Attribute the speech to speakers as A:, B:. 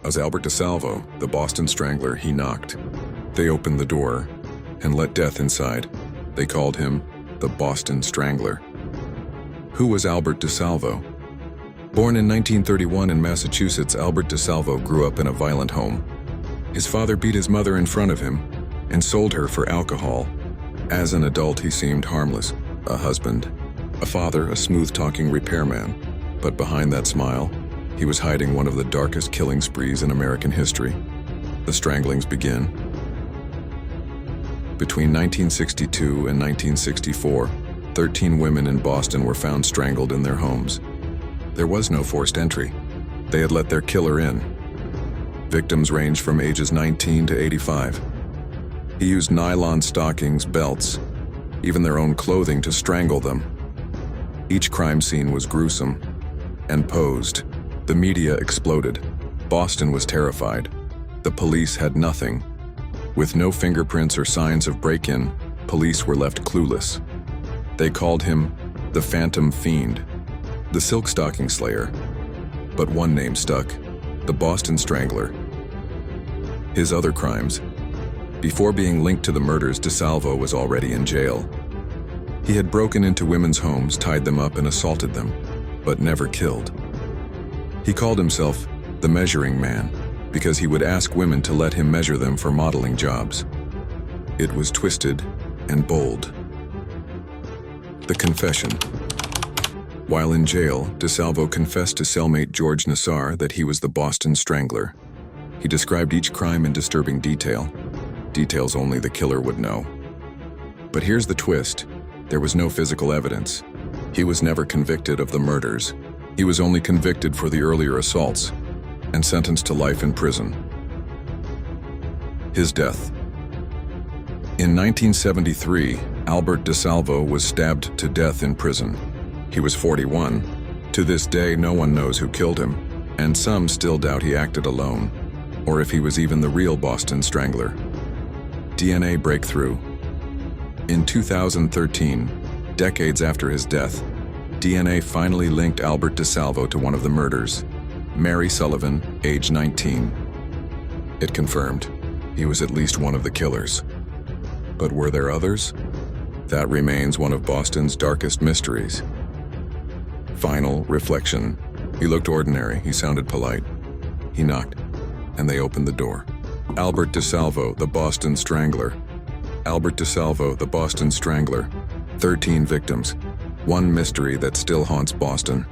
A: As Albert DeSalvo, the Boston Strangler, he knocked. They opened the door and let death inside. They called him the Boston Strangler. Who was Albert DeSalvo? Born in 1931 in Massachusetts, Albert DeSalvo grew up in a violent home. His father beat his mother in front of him and sold her for alcohol. As an adult, he seemed harmless, a husband, a father, a smooth-talking repairman. But behind that smile, he was hiding one of the darkest killing sprees in American history. The stranglings begin. Between 1962 and 1964, 13 women in Boston were found strangled in their homes. There was no forced entry. They had let their killer in. Victims ranged from ages 19 to 85. He used nylon stockings, belts, even their own clothing to strangle them. Each crime scene was gruesome and posed. The media exploded. Boston was terrified. The police had nothing. With no fingerprints or signs of break-in, police were left clueless. They called him the Phantom Fiend, the Silk Stocking Slayer. But one name stuck: the Boston Strangler. His other crimes. Before being linked to the murders, DeSalvo was already in jail. He had broken into women's homes, tied them up, and assaulted them, but never killed. He called himself the Measuring Man because he would ask women to let him measure them for modeling jobs. It was twisted and bold. The confession. While in jail, DeSalvo confessed to cellmate George Nassar that he was the Boston Strangler. He described each crime in disturbing detail, details only the killer would know. But here's the twist: there was no physical evidence. He was never convicted of the murders. He was only convicted for the earlier assaults and sentenced to life in prison. His death. In 1973, Albert DeSalvo was stabbed to death in prison. He was 41. To this day, no one knows who killed him, and some still doubt he acted alone, or if he was even the real Boston Strangler. DNA breakthrough. In 2013, decades after his death, DNA finally linked Albert DeSalvo to one of the murders, Mary Sullivan, age 19. It confirmed he was at least one of the killers. But were there others? That remains one of Boston's darkest mysteries. Final reflection. He looked ordinary, he sounded polite. He knocked, and they opened the door. Albert DeSalvo, the Boston Strangler. Albert DeSalvo, the Boston Strangler. 13 victims. One mystery that still haunts Boston.